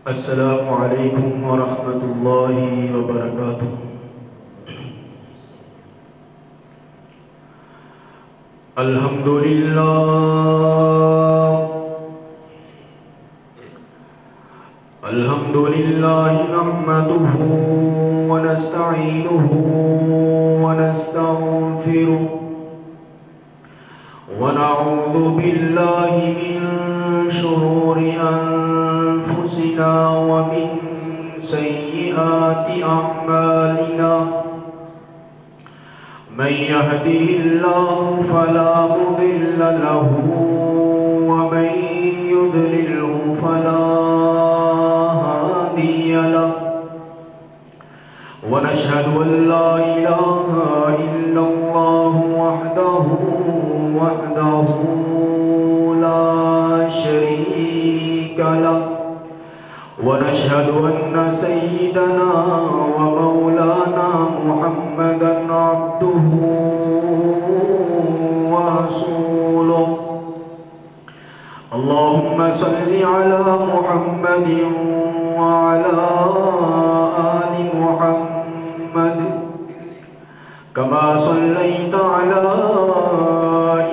السلام علیکم ورحمۃ اللہ وبرکاتہ۔ الحمد للہ نحمده ونستعینه ونستغفره ونعوذ باللہ من شرور انفسنا ومن سیئات اعمالنا، من يهده الله فلا مضل له ومن يضلله فلا هادي له، ونشهد أن لا إله إلا الله وحده لا شريك له، ونشهد أن سيدنا ومولانا محمدا عبده ورسوله. اللهم صل على محمد وعلى آل محمد كما صليت على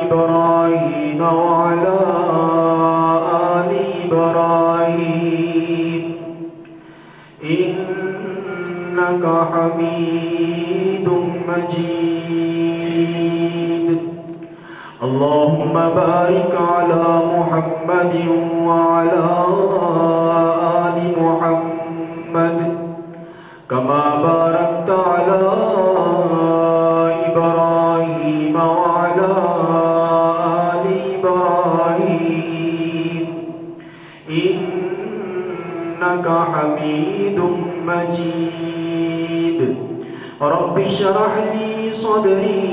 إبراهيم وعلى آل إبراهيم إنك حميد مجيد. اللهم بارك على محمد وعلى آل محمد كما باركت على إبراهيم وعلى آل إبراهيم إنك حميد مجيد. رب اشرح لي صدري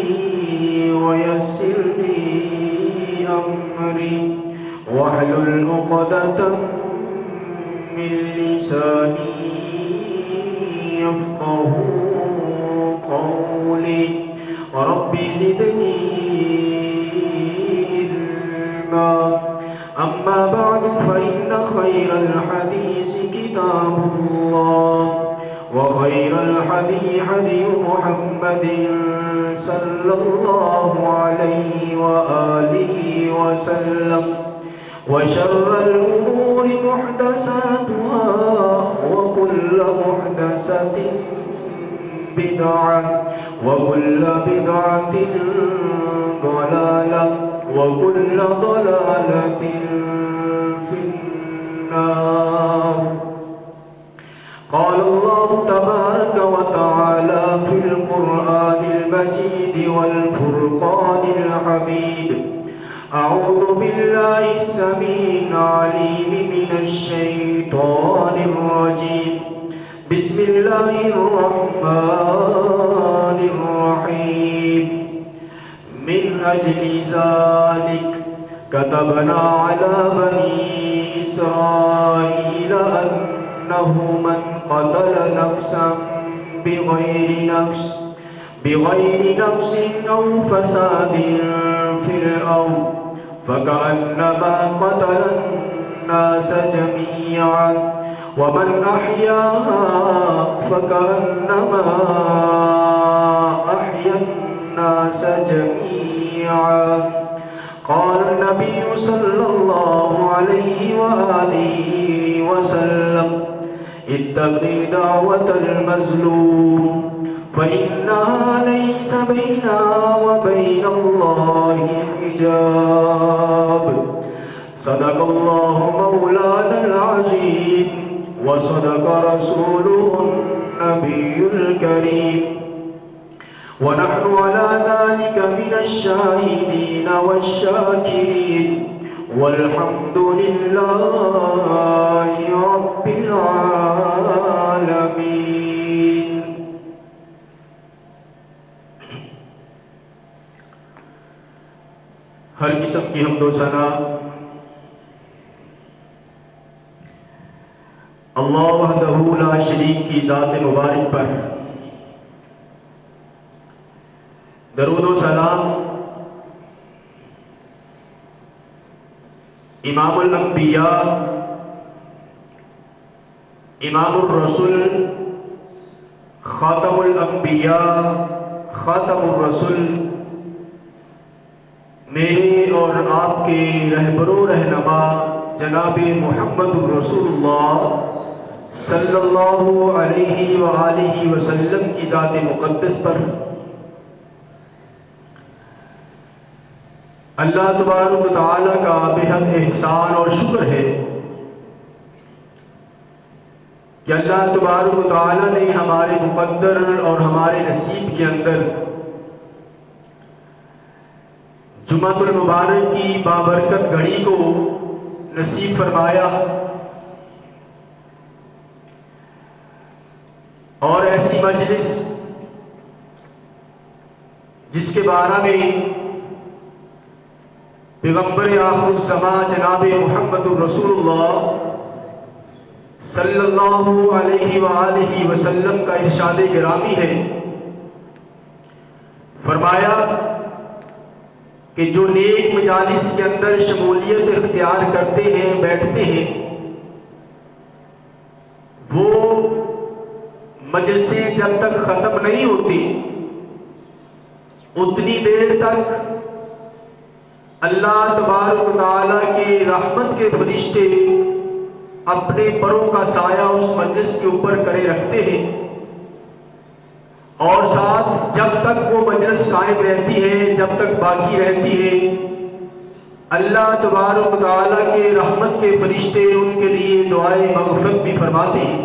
ويسر لي أمري واحلل عقدة من لساني يفقه قولي. رب زدني علما. أما بعد فإن خير الحديث كتاب الله وخير الحدي حدي محمد صلى الله عليه وآله وسلم، وشر الأمور محدثاتها وكل محدثة بدعة وكل بدعة ضلالة وكل ضلالة في النار. قال الله تبارك وتعالى في القرآن المجيد والفرقان الحميد: أعوذ بالله السميع العليم من الشيطان الرجيم. بسم الله الرحمن الرحيم. من أجل ذلك كتبنا على بني إسرائيل أنه من قتل نفسا بغير نفس أو فساد في الأرض فكأنما قتل الناس جميعا، ومن أحياها فكأنما أحيا الناس جميعا. قال النبي صلى الله عليه وآله وسلم: اتقي دعوة المظلوم فإنها ليس بينها وبين الله حجاب. صدق الله مولانا العظيم وصدق رسوله النبي الكريم، ونحن على ذلك من الشاهدين والشاكرين، والحمد لله رب العالمين. ہر قسم کی حمد و ثنا اللہ وحدہ لا شریک کی ذات مبارک پر، درود و سلام امام الانبیاء امام الرسول، خاتم الانبیاء، خاتم الرسول، میرے اور آپ کے رہبر و رہنما جناب محمد الرسول اللہ صلی اللہ علیہ وآلہ وسلم کی ذات مقدس پر اللہ تبارک و تعالیٰ کا بےحد احسان اور شکر ہے کہ اللہ تبارک و تعالیٰ نے ہمارے مقدر اور ہمارے نصیب کے اندر جمعۃ المبارک کی بابرکت گھڑی کو نصیب فرمایا، اور ایسی مجلس جس کے بارے میں پیغمبر آخر الزمان جناب محمد الرسول اللہ صلی اللہ علیہ وآلہ وسلم کا ارشاد گرامی ہے، فرمایا کہ جو نیک مجالس کے اندر شمولیت اختیار کرتے ہیں، بیٹھتے ہیں، وہ مجلسیں جب تک ختم نہیں ہوتی اتنی دیر تک اللہ تبارک و تعالیٰ کی رحمت کے فرشتے اپنے پروں کا سایہ اس مجلس کے اوپر کرے رکھتے ہیں، اور ساتھ جب تک وہ مجلس قائم رہتی ہے، جب تک باقی رہتی ہے، اللہ تبارک و تعالیٰ کے رحمت کے فرشتے ان کے لیے دعائے مغفرت بھی فرماتے ہیں۔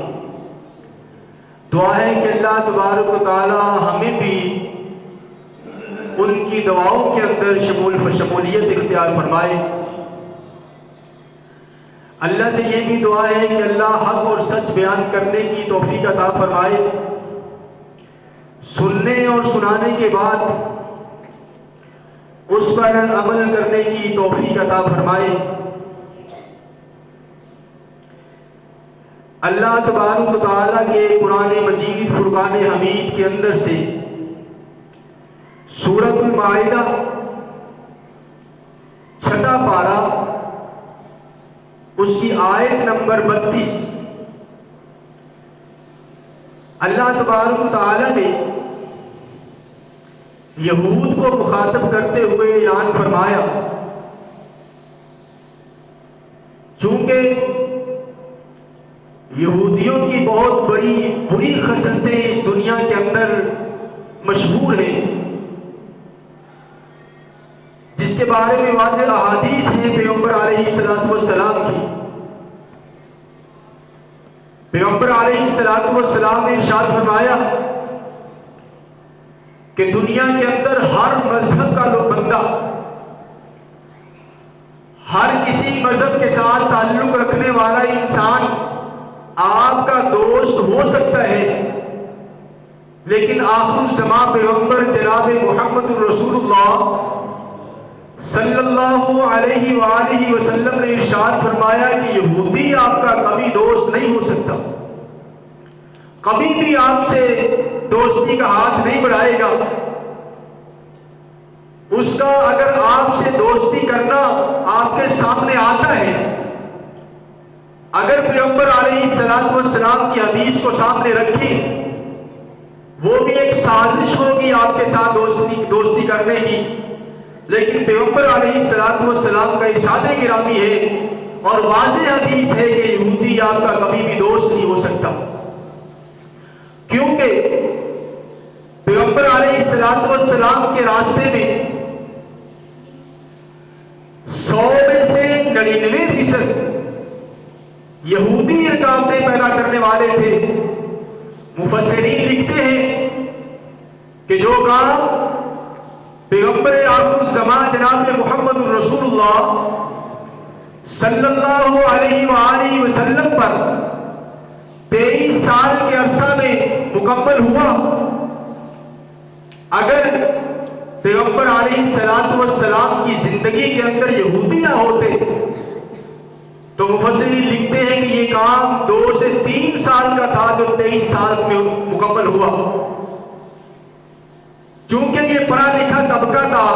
دعا ہے کہ اللہ تبارک و تعالیٰ ہمیں بھی ان کی دعاؤں کے اندر شمولیت اختیار فرمائے۔ اللہ سے یہ بھی دعا ہے کہ اللہ حق اور سچ بیان کرنے کی توفیق عطا فرمائے، سننے اور سنانے کے بعد اس پر عمل کرنے کی توفیق عطا فرمائے۔ اللہ تبارک و تعالیٰ کے قرآن مجید فرقان حمید کے اندر سے سورۃ المائدہ 6 پارہ اس کی آیت نمبر 32 اللہ تبارک و تعالیٰ نے یہود کو مخاطب کرتے ہوئے اعلان فرمایا، چونکہ یہودیوں کی بہت بڑی بری خصلتیں اس دنیا کے اندر مشہور ہیں، جس کے بارے میں واضح احادیث ہیں پیغمبر علیہ السلام کی۔ پیغمبر علیہ السلام نے ارشاد فرمایا کہ دنیا کے اندر ہر مذہب کا بندہ، ہر کسی مذہب کے ساتھ تعلق رکھنے والا انسان آپ کا دوست ہو سکتا ہے، لیکن آخر الزمان پیغمبر جناب محمد الرسول اللہ صلی اللہ علیہ وآلہ وسلم نے ارشاد فرمایا کہ یہودی آپ کا کبھی دوست نہیں ہو سکتا، کبھی بھی آپ سے دوستی کا ہاتھ نہیں بڑھائے گا۔ اس کا اگر آپ سے دوستی کرنا آپ کے سامنے آتا ہے، اگر پیغمبر علیہ السلام کی حدیث کو سامنے رکھیں، وہ بھی ایک سازش ہوگی آپ کے ساتھ دوستی کرنے کی، لیکن پیغمبر علیہ السلام کا ارشاد گرامی ہے اور واضح حدیث ہے کہ یہودی آپ کا کبھی بھی دوست نہیں ہو سکتا، کیونکہ پیغمبر علیہ السلام کے راستے میں 100 میں سے 99% یہودی رکاوٹیں پیدا کرنے والے تھے۔ مفسرین لکھتے ہیں کہ جو کام پیغمبر آخر الزمان جناب محمد الرسول اللہ صلی اللہ علیہ وآلہ وسلم پر 23 سال کے عرصہ میں مکمل ہوا، اگر پیغمبر علیہ السلام کی زندگی کے اندر یہودی نہ ہوتے تو مفسرین لکھتے ہیں کہ یہ کام 2 سے 3 سال کا تھا جو 23 سال میں مکمل ہوا۔ چونکہ یہ پڑھا لکھا طبقہ تھا،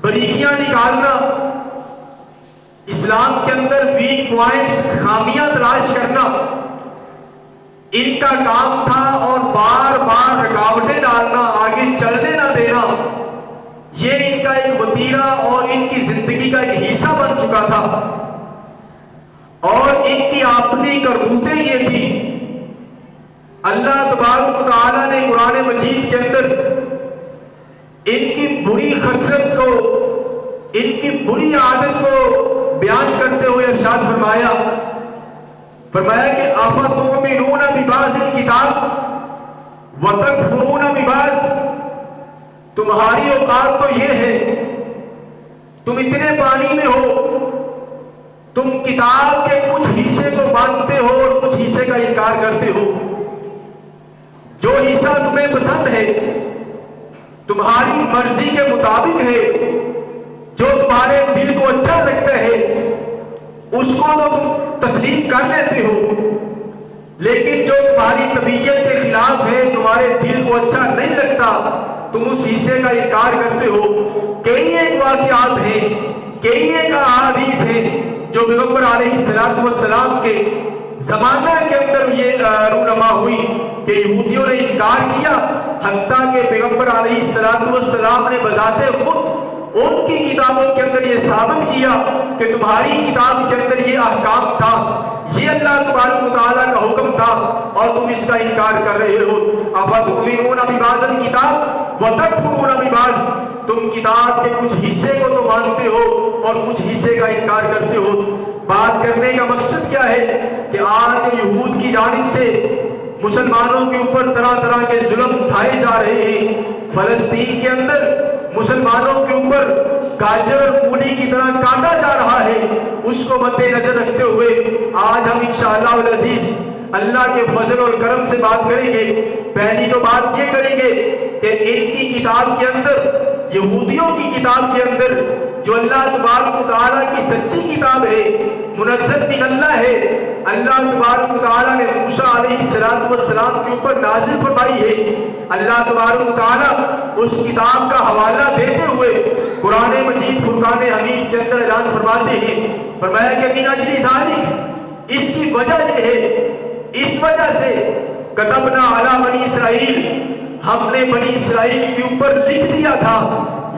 باریکیاں نکالنا اسلام کے اندر ویک پوائنٹس، خامیاں تلاش کرنا ان کا کام تھا، اور بار بار رکاوٹیں ڈالنا، آگے چلنے نہ دینا، یہ ان کا ایک وتیرہ اور ان کی زندگی کا ایک حصہ بن چکا تھا۔ اور ان کی اپنی کرتوتیں یہ تھی۔ اللہ تبارک و تعالیٰ نے قرآن مجید کے اندر ان کی بری خصلت کو، ان کی بری عادت کو بیان کرتے ہوئے ارشاد فرمایا کہ افتؤمنون ببعض الکتاب وتکفرون ببعض، تمہاری اوقات تو یہ ہے، تم اتنے پانی میں ہو، تم کتاب کے کچھ حصے کو مانتے ہو اور کچھ حصے کا انکار کرتے ہو۔ جو حصہ تمہیں پسند ہے، تمہاری مرضی کے مطابق ہے، جو تمہارے دل کو اچھا لگتا ہے، اس کو تو تم تسلیم کر لیتے ہو، لیکن جو تمہاری طبیعت کے خلاف ہے، تمہارے دل کو اچھا نہیں لگتا، تم اس حصے کا انکار کرتے ہو۔ کئی ایک واقعات ہیں، کئی ایک احادیث ہیں جو پیغمبر علیہ السلام کے زمانہ کے اندر یہ رونما ہوئی کہ یہودیوں نے انکار کیا، حتیٰ کہ پیغمبر علیہ السلام نے بذات خود ان کی کتابوں کے اندر یہ ثابت کیا کہ تمہاری کتاب کے اندر یہ احکام تھا، یہ اللہ تبارک و تعالیٰ کا حکم تھا، اور تم اس کا انکار کر رہے ہو۔ افتؤمنون ببعض الکتاب وتکفرون ببعض، تم کتاب کے کچھ حصے کو تو مانتے ہو اور کچھ حصے کا انکار کرتے ہو۔ بات کرنے کا مقصد کیا ہے کہ آج یہود کی جانب سے مسلمانوں کے اوپر طرح طرح کے ظلم اٹھائے جا رہے ہیں۔ فلسطین کے اندر مسلمانوں کے اوپر گاجر اور مولی کی طرح کاٹا جا رہا ہے، اس کو مد نظر رکھتے ہوئے آج ہم انشاءاللہ العزیز اللہ کے فضل اور کرم سے بات کریں گے۔ پہلی تو بات یہ کریں گے کہ ان کی کتاب کے اندر، یہودیوں کی کتاب کے اندر، جو اللہ تبارک و تعالیٰ کی سچی کتاب ہے، منزل من اللہ ہے، اللہ تبارک و تعالیٰ نے موسیٰ علیہ السلام کے اوپر نازل فرمائی ہے۔ اللہ تبارک و تعالیٰ اس کتاب کا حوالہ دیتے ہوئے قرآن مجید فرقان حمید کے اندر اعلان فرماتے ہیں، فرمایا کہ من اجل ذالک، اس کی وجہ یہ ہے، اس وجہ سے کتبنا علی بنی اسرائیل، ہم نے بنی اسرائیل کے اوپر لکھ دیا تھا،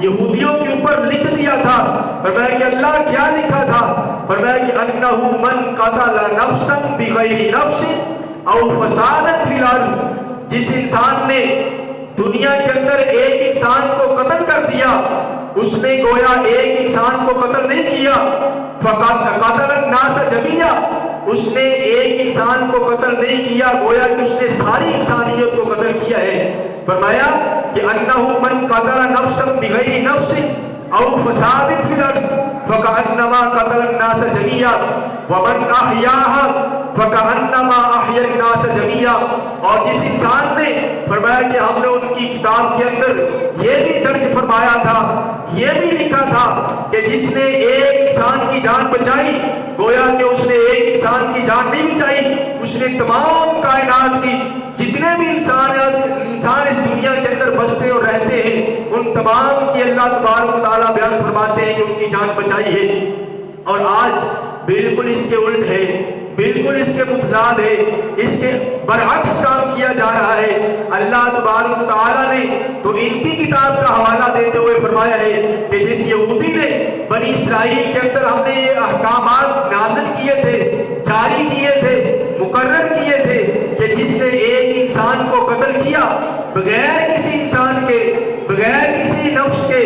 یہودیوں کے اوپر لکھ دیا تھا۔ فرمایا کہ اللہ کیا لکھا تھا؟ فرمایا کہ انہ من قتل نفسا بغیر نفس او فساد فی الارض، جس انسان نے دنیا کے اندر ایک انسان کو قتل کر دیا، اس نے گویا ایک انسان کو قتل نہیں کیا، فقتل الناس جميعا، اس نے ایک انسان کو قتل نہیں کیا، گویا کہ اس نے ساری انسانیت کو قتل کیا ہے۔ فرمایا کہ انہ من قتل نفسا بغیر نفس او فساد فی الارض فکأنما قتل الناس جميعا ومن احیاها فکأنما احیا الناس جميعا، اور جس انسان نے، فرمایا کہ ہم نے ان کی کتاب کے اندر یہ بھی درج فرمایا تھا، یہ بھی لکھا تھا کہ جس نے ایک انسان کی جان بچائی، گویا کہ اس نے ایک انسان کی جان نہیں بچائی، اس نے تمام کائنات کی جتنے بھی انسان اس دنیا کے اندر بستے اور رہتے ہیں، ان تمام کی اللہ تبارک و تعالیٰ بیان فرماتے ہیں کہ ان کی جان بچائی ہے۔ اور آج بالکل اس کے الٹ ہے، بالکل اس کے متضاد ہے، اس کے برعکس کام کیا جا رہا ہے۔ اللہ تبارک و تعالیٰ نے تو ان کی کتاب کا حوالہ دیتے ہوئے فرمایا ہے کہ جس یہودی نے بنی اسرائیل کے اندر ہم نے یہ احکامات نازل کیے تھے، جاری کیے تھے، مقرر کیے تھے کہ جس نے ایک انسان کو قتل کیا بغیر کسی انسان کے، بغیر کسی نفس کے،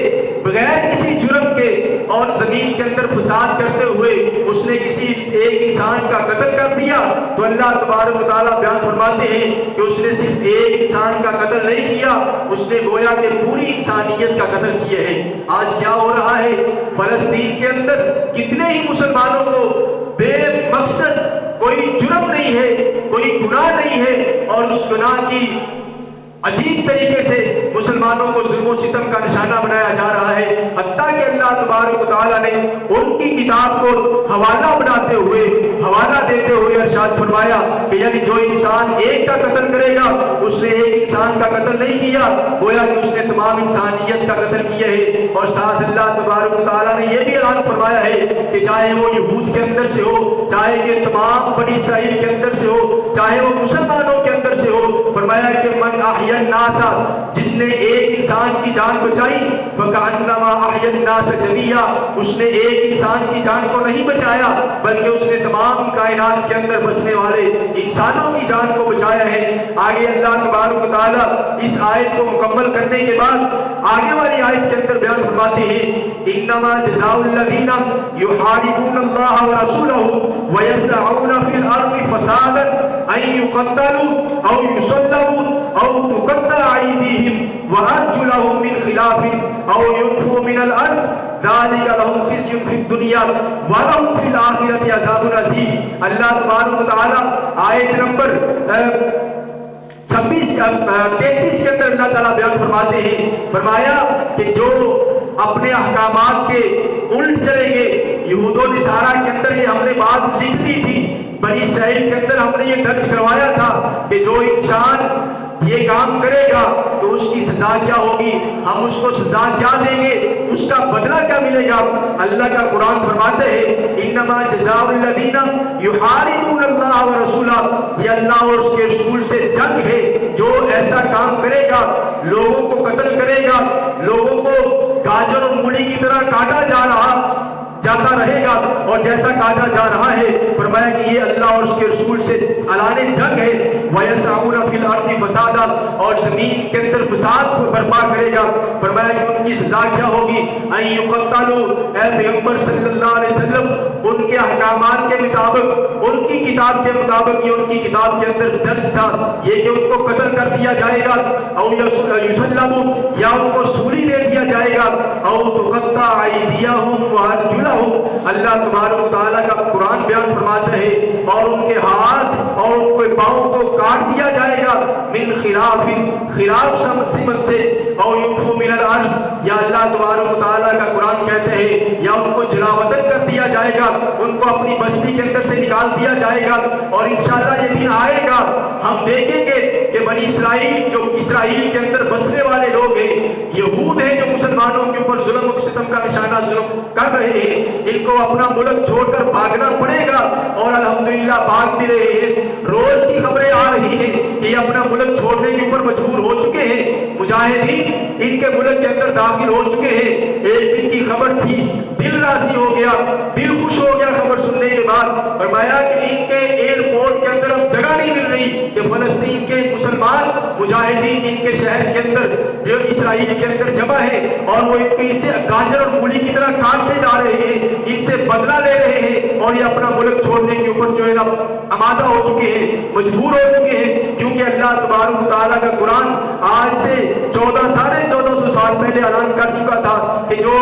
بغیر کسی جرم کے، اور زمین کے اندر فساد کرتے ہوئے اس نے کسی ایک انسان کا قتل کر دیا، تو اللہ تبارک و تعالیٰ بیان فرماتے ہیں کہ اس نے صرف ایک انسان کا قتل نہیں کیا، اس نے گویا کہ پوری انسانیت کا قتل کیا ہے۔ آج کیا ہو رہا ہے فلسطین کے اندر؟ کتنے ہی مسلمانوں کو بے مقصد کوئی جرم نہیں ہے، کوئی گناہ نہیں ہے، اور اس گناہ کی عجیب طریقے سے مسلمانوں کو ظلم و ستم کا نشانہ بنایا جا رہا ہے، حتیٰ کہ اللہ تبارک و تعالیٰ نے ان کی کتاب کو حوالہ بناتے ہوئے، حوالہ دیتے ہوئے ارشاد فرمایا کہ یعنی جو انسان ایک کا قتل کرے گا اس نے ایک انسان کا قتل نہیں کیا، گویا کہ اس نے تمام انسانیت کا قتل کیا ہے۔ اور ساتھ اللہ تبارک و تعالیٰ نے یہ بھی اعلان فرمایا ہے کہ چاہے وہ یہود کے اندر سے ہو، چاہے کہ تمام بنی اسرائیل کے اندر سے ہو، چاہے وہ مسلمانوں کے اندر سے ہو، فرمایا کہ من احیا الناس، جس نے ایک انسان کی جان بچائی، فکأنما احیا الناس جميعا، اس نے ایک انسان کی جان کو نہیں بچایا بلکہ اس نے تمام کائنات کے اندر بسنے والے انسانوں کی جان کو بچایا ہے۔ آگے اللہ تبارک و تعالیٰ اس آیت کو مکمل کرنے کے بعد آگے والی آیت کے اندر بیان فرماتے ہیں انما جزاء الذین یحاربون اللہ ورسولہ ویسعون فی الارض فسادا ان یقتلوا او یصلبوا او تقطع ایدیہم وارجلہم من خلاف او ينفوا من الارض ذلك لهم خزي في الدنيا ولهم في الاخرة عذاب عظيم۔ اللہ تبارک و تعالیٰ آیت نمبر 33 کے اندر اللہ تعالیٰ بیان فرماتے ہیں، فرمایا کہ جو اپنے احکامات کے الٹ چلیں گے، یہود و نصارہ کے اندر یہ ہم نے بات لکھ دی تھی، بنی اسرائیل کے اندر ہم نے یہ درج کروایا تھا کہ جو انسان یہ کام کرے گا تو اس کی سزا کیا ہوگی، ہم اس کو سزا کیا دیں گے، اس کا بدلہ کیا ملے گا۔ اللہ کا قرآن فرماتے ہیں انما جزاء الذین یحاربون اللہ ورسولہ، یہ اللہ اور اس کے رسول سے جنگ ہے، جو ایسا کام کرے گا، لوگوں کو قتل کرے گا، لوگوں کو گاجر اور مولی کی طرح کاٹا جاتا رہے گا اور جیسا کاٹا جا رہا ہے، فرمایا کہ یہ اللہ اور اس کے رسول سے اعلان جنگ ہے۔ وَيَسْعَوْنَ فِي الْأَرْضِ فَسَادًا، اور زمین کے اندر فساد کو برپا کرے گا، فرمایا کہ ان کی سزا کیا ہوگی، اَن يُقَتَّلُوا، اے پیغمبر صلی اللہ علیہ وسلم ان کے احکامات کے مطابق، ان کی کتاب کے مطابق، یہ ان کی کتاب کے اندر درج تھا یہ کہ ان کو قتل کر دیا جائے گا، او یصلبوا، یا ان کو سولی دے دیا جائے گا، او تقطع ایدیہم وارجلہم، اللہ تبارک و تعالیٰ کا قرآن بیان فرماتا ہے اور ان کے ہاتھ اور ان کے پاؤں کو کاٹ دیا جائے گا، من خلاف سمت سے، او ينفوا من الارض، یا اللہ تبارک و تعالیٰ کا قرآن کہتے ہیں یا ان کو جلا وطن کر دیا جائے گا، ان کو اپنی بستی کے اندر سے نکال دیا جائے گا۔ اور انشاءاللہ یہ دن آئے گا، ہم دیکھیں گے کہ بنی اسرائیل جو اسرائیل کے اندر بسنے والے لوگ ہیں، یہود ہیں جو مسلمانوں کے اوپر ظلم و ستم کا نشانہ ظلم کر رہے ہیں، ان کو اپنا ملک چھوڑ کر بھاگنا پڑے گا، اور الحمدللہ بھاگ بھی رہے ہیں۔ روز کی خبریں آ رہی ہیں کہ یہ اپنا ملک چھوڑنے کے اوپر مجبور ہو چکے ہیں، مجاہدین ان کے ملک کے اندر داخل ہو چکے ہیں۔ ایک دن کی خبر تھی، دل راضی ہو گیا، دل خوش ہو گیا خبر سننے کے بعد، فرمایا کہ ان کے ایئرپورٹ کے اندر اب جگہ نہیں مل رہی کہ فلسطین کے مسلمان مجاہدین ان کے شہر کے اندر جو اسرائیل کے اندر جمع ہے اور وہ ان سے گاجر اور مولی کی طرح کاٹتے جا رہے ہیں، ان سے بدلہ لے رہے ہیں، اور یہ اپنا ملک چھوڑنے کے اوپر جو ہے نا آمادہ ہو چکے ہیں، مجبور ہو چکے ہیں، کیونکہ اللہ تبارک و تعالیٰ کا قرآن آج سے 1400 سال پہلے اعلان کر چکا تھا کہ جو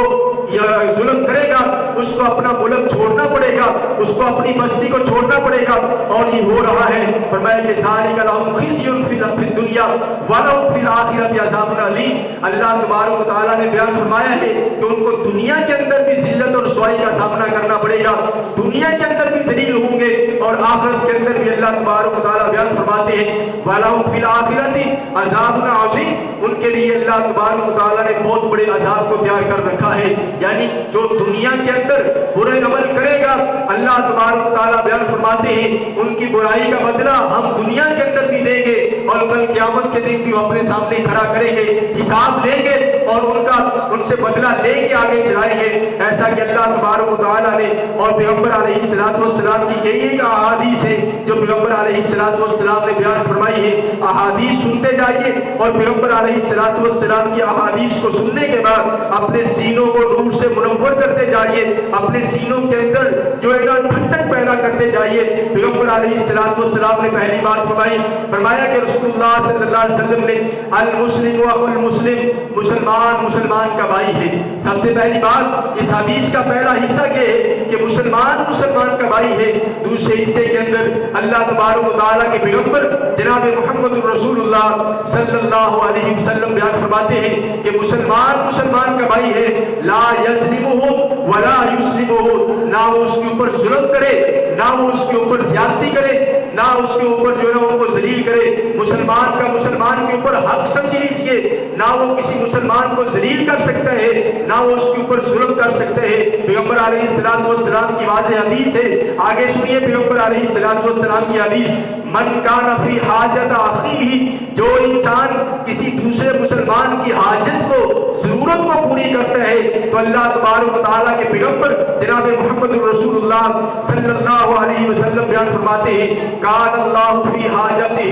ظلم کرے گا اس کو اپنا ملک چھوڑنا پڑے گا، اس کو اپنی بستی کو چھوڑنا پڑے گا، اور یہ ہو رہا ہے۔ فرمایا کہ ذالک لہم خزی فی الدنیا ولہم فی الآخرۃ عذاب علیم۔ اللہ تبارک و تعالیٰ نے بیان فرمایا ہے کہ ان کو دنیا کے اندر بھی ذلت اور رسوائی کا سامنا کرنا پڑے گا، دنیا کے اندر بھی ذلیل ہوں گے، اور آخرت کے اندر بھی اللہ تبارک و تعالیٰ بیان فرماتے ہیں ولہم فی الآخرۃ عذاب عظیم، ان کے لیے اللہ تبارک و تعالیٰ نے بہت بڑے عذاب کو تیار کر رکھا ہے۔ یعنی جو دنیا کے اندر برے عمل کرے گا، اللہ تبارک و تعالیٰ بیان فرماتے ہیں ان کی برائی کا بدلہ ہم دنیا کے اندر بھی دیں گے، اور کل قیامت کے دن بھی وہ اپنے سامنے کھڑا کریں گے، حساب لیں گے اور ان سے بدلہ لے کے آگے چلائیں گے۔ ایسا کہ اللہ تبارک و تعالیٰ نے اور پیغمبر علیہ السلام کی کئی احادیث ہیں جو پیغمبر علیہ السلام نے بیان فرمائی ہے۔ احادیث سنتے جائیے اور پیغمبر علیہ السلام کی احادیث کو سننے کے بعد اپنے سینوں کو نور سے منور کرتے جائیے، اپنے سینوں کے اندر جو ہے نا ٹھنڈک پیدا کرتے جائیے۔ پیغمبر علیہ السلام نے پہلی بات فرمایا کہ رسول اللہ صلی اللہ علیہ وسلم نے المسلم و اخو المسلم، مسلمان مسلمان کا بھائی ہے۔ سب سے پہلی بات اس حدیث کا پہلا حصہ یہ ہے کہ مسلمان کا بھائی ہے۔ دوسرے حصے کے اندر اللہ تبارک و تعالیٰ کے پیغمبر جناب محمد رسول اللہ صلی اللہ علیہ وسلم بیان فرماتے ہیں کہ مسلمان کا بھائی ہے، لا یظلمہ ولا یسلمہ، نہ وہ اس کے اوپر ظلم کرے، نہ وہ اس کے اوپر زیادتی کرے، نہ اس کے اوپر جو ہے ان کو ذلیل کرے۔ مسلمان کا مسلمان کے اوپر حق سمجھ لیجیے، نہ وہ کسی مسلمان کو ذلیل کر سکتا ہے، نہ وہ اس کے اوپر ظلم کر سکتا ہے۔ پیغمبر علیہ السلام کی واضح حدیث ہے، آگے سنیے پیغمبر علیہ السلام کی حدیث، من کان فی حاجت اخیہ، جو انسان کسی دوسرے مسلمان کی حاجت کو، ضرورت کو پوری کرتا ہے تو اللہ تبارک و تعالیٰ کے پیغمبر جناب محمد رسول اللہ صلی اللہ علیہ وسلم بیان فرماتے ہیں، کان اللہ فی حاجتہ،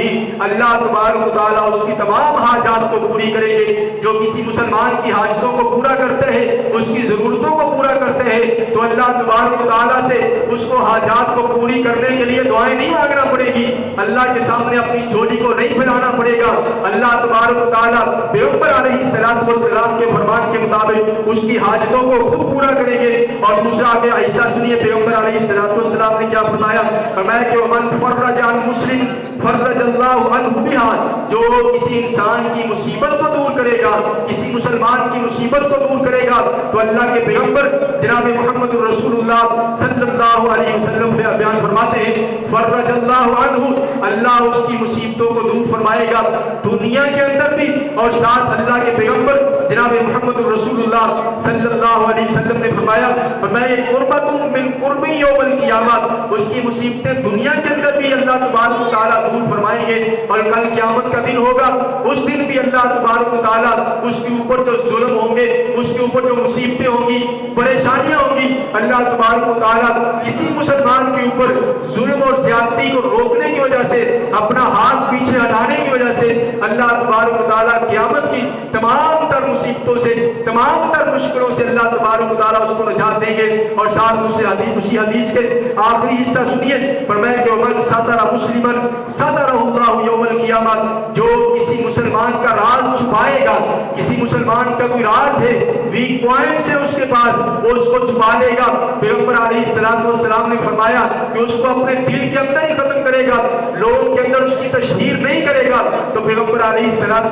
اللہ تبارک و تعالیٰ اس کی تمام حاجات کو پوری کریں گے۔ جو کسی مسلمان کی حاجتوں کو پورا کرتا ہے، اس کی ضرورتوں کو پورا کرتا ہے، تو اللہ تبارک و تعالیٰ سے اس کو حاجات کو پوری کرنے کے لیے دعائیں نہیں مانگنا پڑے گی، اللہ کے سامنے اپنی جھولی کو نہیں پھیلانا پڑے گا۔ اللہ تبارک و تعالیٰ پیغمبر علیہ السلام کے فرمان کے مطابق اس کی حاجتوں کو خود پورا کریں گے۔ اور دوسرا آگے حصہ سنیے، پیغمبر علیہ السلام نے کیا فرمایا؟ فرمایا کہ ومن فرج عن مسلم فرج اللہ عنہ بہا، جو کسی انسان کی مصیبت کو دور کرے گا، کسی مسلمان کی مصیبت کو دور کرے گا، تو اللہ کے پیغمبر جناب محمد رسول اللہ صلی اللہ علیہ وسلم بیان فرماتے ہیں، فرج اللہ عنہ، اللہ اس کی مصیبتوں کو دور فرمائے گا دنیا کے اندر بھی، اور ساتھ اللہ کے پیغمبر جناب محمد رسول اللہ صلی اللہ علیہ وسلم نے فرمایا قربۃ من قرب یوم القیامہ، اس کی مصیبتیں دنیا کے اندر بھی اللہ تبارک و تعالیٰ دور فرمائیں گے، اور کل قیامت کا دن ہوگا، اس دن بھی اللہ تبارک و تعالیٰ اس کے اوپر جو ظلم ہوں گے، اس کے اوپر جو مصیبتیں ہوں گی، پریشانیاں ہوں گی، اللہ تبارک و تعالیٰ کسی مسلمان کے اوپر ظلم اور زیادتی کو روکنے کی وجہ سے، اپنا ہاتھ پیچھے ہٹانے کی وجہ سے، اللہ تبارک و تعالیٰ قیامت کی تمام تر مصیبتوں سے، تمام تر مشکلوں سے اللہ تبارک و تعالیٰ اس کو نجات دیں گے۔ اور ساتھ اسی حدیث کے آخری حصہ سنیے، فرمایا کہ من ستر مسلما سترہ اللہ یوم القیامہ، جو کسی مسلمان کا راز چھپائے گا، کسی مسلمان کا کوئی راز ہے، ویک پوائنٹ ہے اس کے پاس، وہ اس کو چھپا لے گا، پیغمبر علیہ السلام نے فرمایا کہ اس کو اپنے دل کے اندر ہی ختم کرے گا، لوگوں کے اندر اس کی تشہیر نہیں کرے گا۔ تو پیغمبر علیہ السلام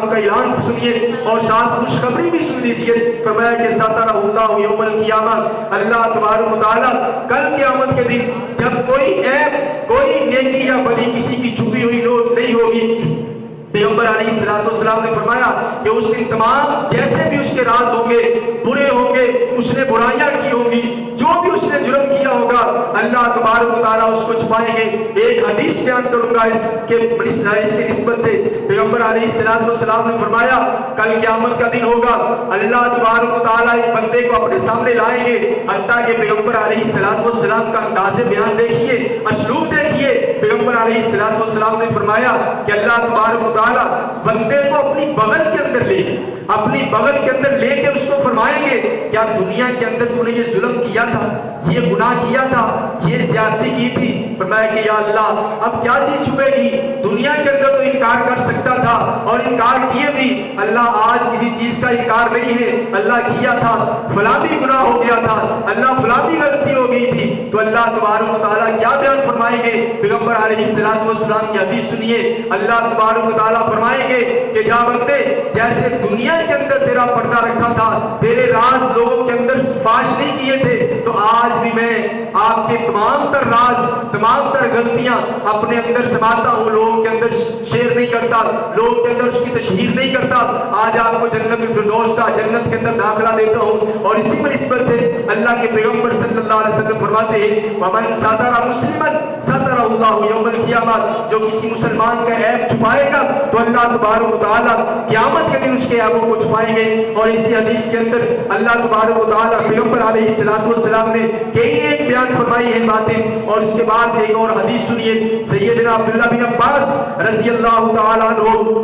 کا اعلان سنیے اور ساتھ خوشخبری بھی سن لیجیے، فرمایا کہ سترہ اللہ یوم القیامہ، اللہ تبارک و تعالیٰ کل قیامت کے دن جب کوئی عیب، کوئی نیکی یا بدی کسی کی چھپی ہوئی نہیں ہوگی، پیغمبر علیہ السلام نے فرمایا کہ اس دن تمام جیسے بھی اس کے راز ہوں گے، برے ہوں گے، اس نے برائیاں کی ہوں گی، جو بھی اس نے جرم کیا ہوگا، اللہ تبارک و تعالیٰ اس کو چھپائیں گے۔ ایک حدیث بیان کروں گا اس کے نسبت سے، پیغمبر علیہ السلام نے فرمایا کل قیامت کا دن ہوگا، اللہ تبارک و تعالیٰ ایک بندے کو اپنے سامنے لائیں گے، حتیٰ کہ پیغمبر علیہ السلام کا انداز بیان دیکھیے، اسلوب دیکھیے، پیغمبر علیہ السلام نے فرمایا کہ اللہ تبارک و تعالیٰ بندے کو اپنی بغل کے اندر لے کے، اپنی بغل کے اندر لے کے اس کو فرمائیں گے، کیا دنیا کے اندر تو نے یہ ظلم کیا تھا، یہ گناہ کیا تھا، یہ زیادتی کی تھی؟ فرمایا کہ یا اللہ اب کیا چیز چھپے گی، دنیا کے اندر تو انکار کر سکتا تھا اور انکار کیے بھی، اللہ آج کسی چیز کا انکار نہیں ہے، اللہ کیا تھا، فلاں بھی گناہ ہو گیا تھا، اللہ فلاں بھی غلطی ہو گئی تھی، تو اللہ تبارک و تعالیٰ کیا بیان فرمائیں گے؟ پیغمبر علیہ السلام کی حدیث سنیے، اللہ تبارک و تعالیٰ فرمائیں گے کہ جا بندے جیسے دنیا کے اندر تیرا پردہ رکھا تھا، تیرے راز لوگوں کے اندر فاش نہیں کیے تھے، تو آج بھی میں آپ کے تمام تر راز، تمام تر غلطیاں اپنے اندر سماتا ہوں، لوگوں کے اندر شیئر نہیں کرتا، لوگوں کے اندر اس کی تشہیر نہیں کرتا، آج آپ کو جنت الفردوس کا، جنت کے اندر داخلہ دیتا ہوں۔ اور اسی پر نسبت سے اللہ کے پیغمبر صلی اللہ علیہ وسلم فرماتے ہیں وَمَنْ سَتَرَ مُسْلِمًا سَتَرَهُ اللَّهُ يَوْمَ الْقِيَامَةِ، جو کسی مسلمان کا عیب چھپائے گا تو اللہ تبارک و تعالیٰ قیامت کے دن اس کے عیبوں کو چھپائیں گے۔ اور اسی حدیث کے اندر اللہ تبارک و تعالیٰ پیغمبر علیہ السلام نے کئی ایک بیان فرمائی ہیں باتیں، اور اس کے بعد ایک اور حدیث سنیے، سیدنا عبداللہ بن عباس رضی اللہ تعالیٰ عنہ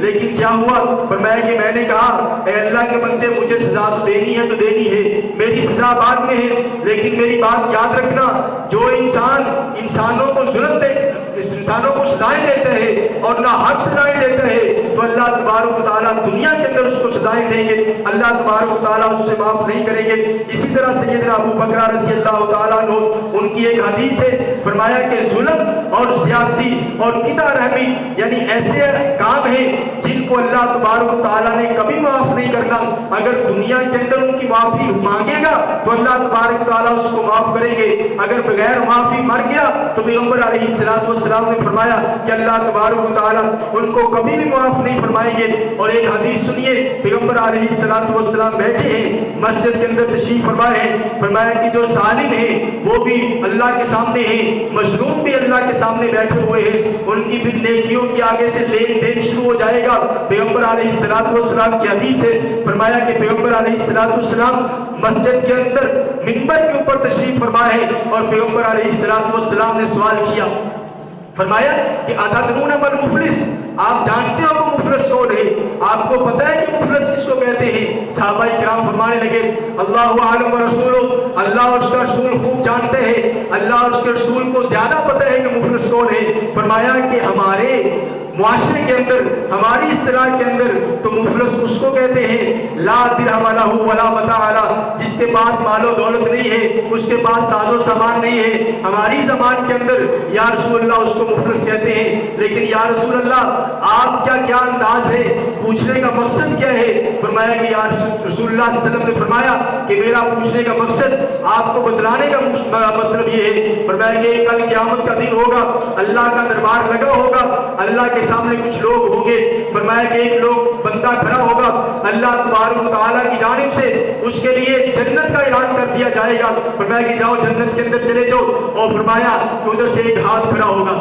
لیکن کیا ہوا؟ فرمایا کہ میں نے کہا اے اللہ کے بندے مجھے سزا تو دینی ہے، تو دینی ہے، میری سزا بعد میں ہے، لیکن میری بات یاد رکھنا، جو انسان انسانوں کو ظلم دے، انسانوں کو سزائیں دیتا ہے اور نہ حق سزائیں دیتا ہے، تو اللہ تبارک و تعالیٰ دنیا کے اندر اس کو سزائیں دیں گے، اللہ تبارک و تعالیٰ اس سے معاف نہیں کریں گے۔ اسی طرح سیدنا ابو بکر رضی اللہ تعالیٰ عنہ، ان کی ایک حدیث ہے، فرمایا کہ ظلم اور زیادتی اور قطع رحمی یعنی ایسے کام ہیں جن کو اللہ تبارک و تعالیٰ نے کبھی معاف نہیں کرنا، اگر دنیا کے اندر ان کی معافی مانگے گا تو اللہ تبارک و تعالیٰ اس کو معاف کریں گے، اگر بغیر معافی مر گیا تو پیغمبر علیہ السلام نے فرمایا کہ اللہ تبارک و تعالیٰ ان کو کبھی بھی معاف نہیں فرمائیں گے۔ اور ایک حدیث سنیے، پیغمبر علیہ السلام بیٹھے ہیں مسجد کے اندر تشریف فرمائے ہیں، فرمایا کہ جو ظالم ہیں وہ بھی اللہ کے سامنے ہیں، مظلوم بھی اللہ کے سامنے بیٹھے ہوئے ہیں، ان کی بھی نیکیوں کی آگے سے لین دین شروع ہو جائے گا۔ پیغمبر علیہ السلام کی حدیث ہے، فرمایا کہ پیغمبر علیہ السلام مسجد کے اندر منبر کے اوپر تشریف فرمائے اور پیغمبر علیہ السلام نے سوال کیا، فرمایا کہ اتدرون من مفلس، آپ جانتے ہو وہ مفلس کون ہے؟ آپ کو پتہ ہے کہ مفلس کس کو کہتے ہیں؟ صحابہ کرام فرمانے لگے اللہ اعلم ورسولہ، اللہ اور اس کا رسول خوب جانتے ہیں، اللہ اور اس کے رسول کو زیادہ پتہ ہے کہ مفلس کون ہے۔ فرمایا کہ ہمارے معاشرے کے اندر، ہماری اصطلاح کے اندر تو مفلس اس کو کہتے ہیں لا درہم لہ ولا متاع لہ، جس کے پاس مال و دولت نہیں ہے، اس کے پاس ساز و سامان نہیں ہے۔ ہماری زبان کے اندر یا رسول اللہ اس کو مفلس کہتے ہیں، لیکن یا رسول اللہ آپ کا کیا انداز ہے، پوچھنے کا مقصد کیا ہے؟ فرمایا کہ یا رسول اللہ صلی اللہ علیہ وسلم نے فرمایا کہ میرا پوچھنے کا مقصد آپ کو بتلانے کا مطلب یہ ہے، فرمایا کہ کل قیامت کا دن ہوگا، اللہ کا دربار لگا ہوگا، اللہ کے سامنے کچھ لوگ ہوں گے، فرمایا کہ ایک لوگ بندہ کھڑا ہوگا، اللہ تبارک و تعالیٰ کی جانب سے اس کے لیے جنت کا اعلان کر دیا جائے گا، فرمایا کہ جاؤ جنت کے اندر چلے جاؤ، اور فرمایا کہ ادھر سے ایک ہاتھ کھڑا ہوگا،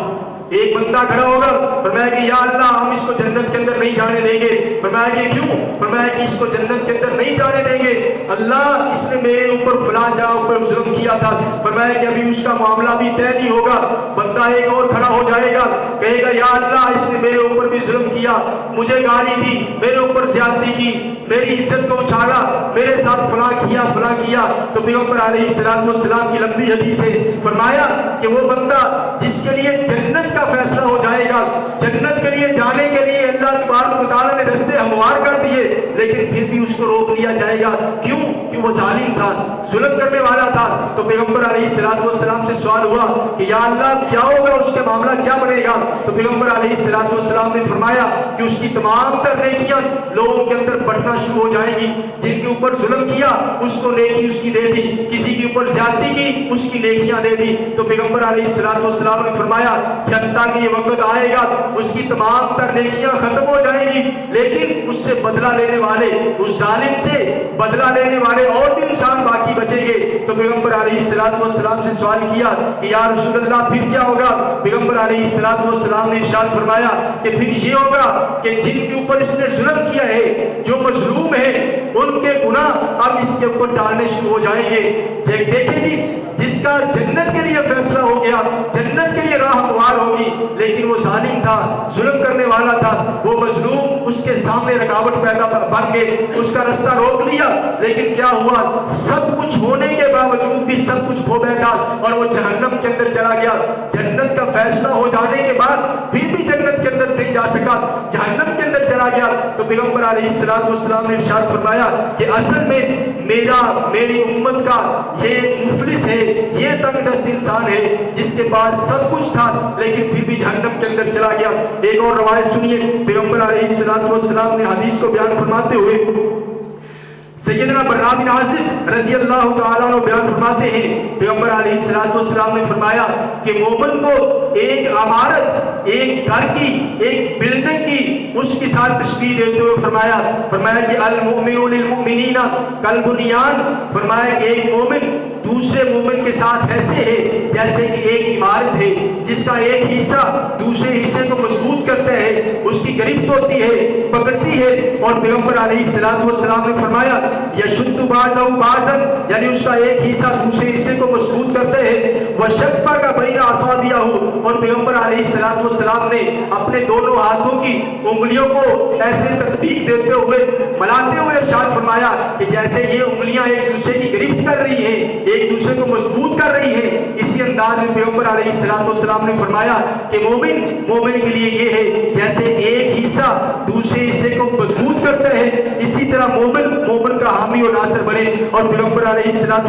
ایک بندہ کھڑا ہوگا، فرمایا کہ یا اللہ ہم اس کو جنت کے اندر نہیں جانے دیں گے، فرمایا کہ کیوں؟ فرمایا کہ اس کو جنت کے اندر نہیں جانے دیں گے، اللہ اس نے میرے اوپر فلاں جگہ اوپر ظلم کیا تھا، فرمایا کہ ابھی اس کا معاملہ بھی طے نہیں ہوگا، بندہ ایک اور کھڑا ہو جائے گا، کہے گا یا اللہ اس نے میرے اوپر بھی ظلم کیا، مجھے گالی دی، میرے اوپر زیادتی کی، میری عزت کو اچھالا، میرے ساتھ فلاں کیا، تو پیغمبر علیہ السلام کی لمبی حدیث ہے، فرمایا کہ وہ بندہ جس کے لیے جنت کا فیصلہ ہو جائے گا، جنت کے لیے جانے کے لیے اللہ تبارک و تعالیٰ نے راستے ہموار کر دیے، لیکن پھر بھی اس کو روک لیا جائے گا، کیوں؟ کہ وہ ظالم تھا، ظلم کرنے والا تھا، تو پیغمبر علیہ السلام سے سوال ہوا کہ یا اللہ کیا ہوگا، اس کے معاملہ کیا بنے گا؟ تو پیغمبر علیہ السلام نے فرمایا کہ اس کی تمام تر نیکیاں لوگوں کے اندر بڑھنا شروع ہو جائیں گی، جن کے اوپر ظلم کیا اس کو نیکی اس کی دے دی، کسی کے اوپر زیادتی کی اس کی نیکیاں دے دی، تو پیغمبر علیہ السلام نے فرمایا کہ حتیٰ کہ یہ وقت آئے گا اس کی تمام تر نیکیاں ختم ہو جائیں گی، لیکن اس سے بدلہ لینے والے، اس ظالم سے بدلہ لینے والے اور بھی انسان باقی بچیں گے۔ تو پیغمبر علیہ السلام سے سوال کیا کہ یا رسول اللہ پھر کیا ہوگا؟ پیغمبر علیہ السلام نے ارشاد فرمایا کہ پھر یہ ہوگا کہ جن کے اوپر اس نے ظلم کیا ہے، جو مظلوم ہے، ان کے گناہ اب اس کے اوپر ڈالنے شروع ہو جائیں گے۔ دیکھیں جی، جس کا جنت کے لیے فیصلہ ہو گیا، جنت کے لیے راہ ہموار ہوگی، لیکن وہ ظالم تھا، ظلم کرنے والا تھا، وہ مظلوم اس کے سامنے رکاوٹ پیدا بن گئے، اس کا رستہ روک لیا، لیکن کیا ہوا؟ سب کچھ ہونے کے باوجود بھی سب کچھ کھو بیٹھا اور وہ جہنم کے اندر چلا گیا۔ جنت کا فیصلہ ہو جانے کے بعد پھر بھی جنت کے اندر نہیں جا سکا، جہنم کے اندر چلا گیا۔ تو پیغمبر علیہ السلام نے ارشاد فرمایا کہ اصل میں میری امت کا یہ مفلس ہے، یہ تنگ دست انسان ہے جس کے پاس سب کچھ تھا لیکن پھر بھی جہنم کے اندر چلا گیا۔ ایک اور روایت سنیے، پیغمبر علیہ السلام نے حدیث کو بیان فرماتے ہوئے سیدنا برا بن عازب رضی اللہ تعالیٰ عنہ بیان فرماتے ہیں، پیغمبر علیہ السلام نے فرمایا کہ مومن کو ایک عمارت، ایک گھر کی، ایک بلڈنگ کی اس کے ساتھ تشبیہ دیتے ہوئے فرمایا کہ المؤمن للمؤمنین کالبنیان، فرمایا کہ ایک مومن دوسرے مومن کے ساتھ ایسے ہے جیسے کہ ایک عمارت ہے جس کا ایک حصہ دوسرے حصے کو مضبوط کرتا ہے، اس کی گرفت ہوتی ہے، پکڑتی ہے، اور پیغمبر علیہ السلام نے فرمایا یشد بعضہ بعضا، یعنی اس کا ایک حصہ دوسرے حصے کو مضبوط کرتا ہے، وشبہ کا بین اصابعہ، اور پیغمبر علیہ السلام نے اپنے دونوں ہاتھوں کی انگلیوں کو ایسے تطبیق دیتے ہوئے ملاتے ہوئے ارشاد فرمایا کہ جیسے یہ انگلیاں ایک دوسرے کی گرفت کر رہی ہیں، ایک دوسرے کو مضبوط کر رہی ہیں، اسی انداز میں پیغمبر علیہ السلام نے فرمایا کہ مومن کے لیے یہ ہے جیسے ایک حصہ دوسرے حصے کو مضبوط کرتا ہے، اسی طرح مومن کا حامی و ناصر بنے۔ اور پیغمبر علیہ السلام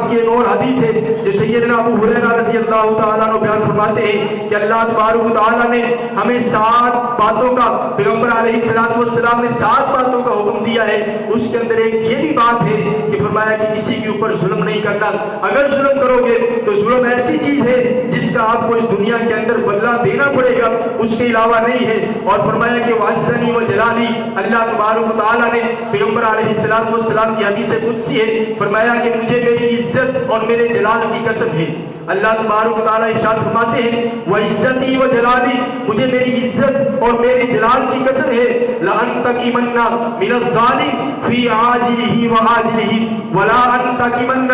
کی ایک اور حدیث ہے جو سیدنا ابو ہریرہ رضی اللہ تعالیٰ عنہ بیان فرماتے ہیں کہ اللہ تبارک و تعالیٰ نے ہمیں 7 باتوں کا، پیغمبر علیہ السلام نے 7 باتوں کا حکم دیا ہے، اس کے اندر ایک یہ بھی بات ہے کہ فرمایا کہ کسی کے اوپر ظلم نہیں کرنا، اگر ظلم کرو گے تو ظلم ایسی چیز ہے جس کا آپ کو اس دنیا کے اندر بدلہ دینا پڑے گا، اس کے علاوہ نہیں ہے۔ اور فرمایا کہ وعزنی و جلالی، اللہ تبارک و تعالیٰ نے پیغمبر علیہ السلام کی حدیث قدسی ہے، فرمایا کہ مجھے میری عزت اور میرے جلال کی قسم ہے، اللہ تبارک و تعالیٰ ارشاد فرماتے ہیں وعزتی و جلالی، مجھے میری عزت اور میری جلال کی قسم ہے، لأنتقمن من الظالم فی عاجلہ وآجلہ ولا انتقمن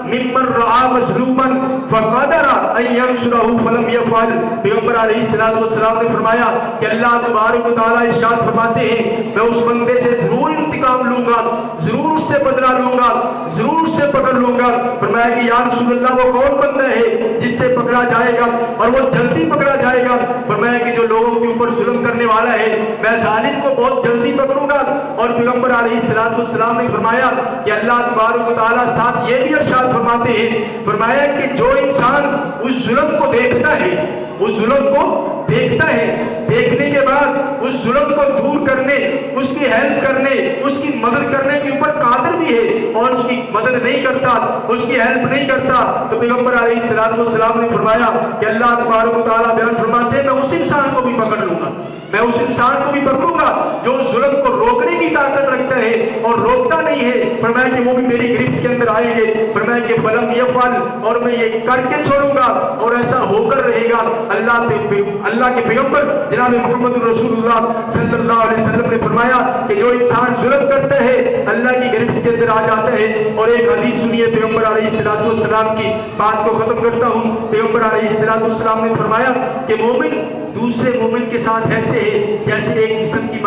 ممن رعا مظلوما فقدر ان ینصرہ فلم یفعل۔ پیغمبر علیہ السلام نے فرمایا کہ اللہ تبارک و تعالیٰ ارشاد فرماتے ہیں میں اس بندے سے ضرور انتقام لوں گا، ضرور اس سے بدلہ لوں گا، ضرور اس سے پکڑ لوں گا۔ فرمایا کہ یا رسول اللہ وہ کون بندہ ہے جس سے پکڑا جائے گا اور وہ جلدی پکڑا جائے گا؟ فرمایا کہ جو لوگوں کے اوپر ظلم کرنے والا ہے میں ظالم کو بہت جلدی پکڑوں گا۔ اور پیغمبر علیہ السلام نے فرمایا کہ اللہ تبارک و تعالیٰ ساتھ یہ بھی ارشاد فرماتے ہیں، فرمایا کہ جو انسان اس ظلم کو دیکھتا ہے، اس ظلم کو دیکھتا ہے، دیکھنے کے بعد اس ظلم کو دور کرنے، اس کی ہیلپ کرنے، اس کی مدد کرنے کے اوپر قادر بھی ہے اور اس کی مدد نہیں کرتا، اس کی ہیلپ نہیں کرتا، تو پیغمبر علیہ السلام نے فرمایا کہ اللہ تبارک و تعالیٰ بیان فرماتے ہیں میں اس انسان کو بھی پکڑ لوں گا، میں اس انسان کو بھی پکڑوں گا جو ظلم کو روکنے کی طاقت رکھتا ہے اور روکتا نہیں ہے، فرمایا کہ وہ بھی میری گرفت کے اندر آئیں گے، فرمایا کہ فلم یفعل، اور میں یہ کر کے چھوڑوں گا اور ایسا ہو کر رہے گا۔ اللہ کے پیغمبر جناب محمد رسول اللہ صلی اللہ علیہ وسلم نے فرمایا کہ جو انسان ظلم کرتا ہے اللہ کی گرفت کے اندر آ جاتا ہے۔ اور ایک حدیث سنیے پیغمبر علیہ السلام کی بات کو ختم کرتا ہوں۔ پیغمبر علیہ السلام نے فرمایا کہ مومن دوسرے مومن کے ساتھ ایسے ہے جیسے ایک جسم کی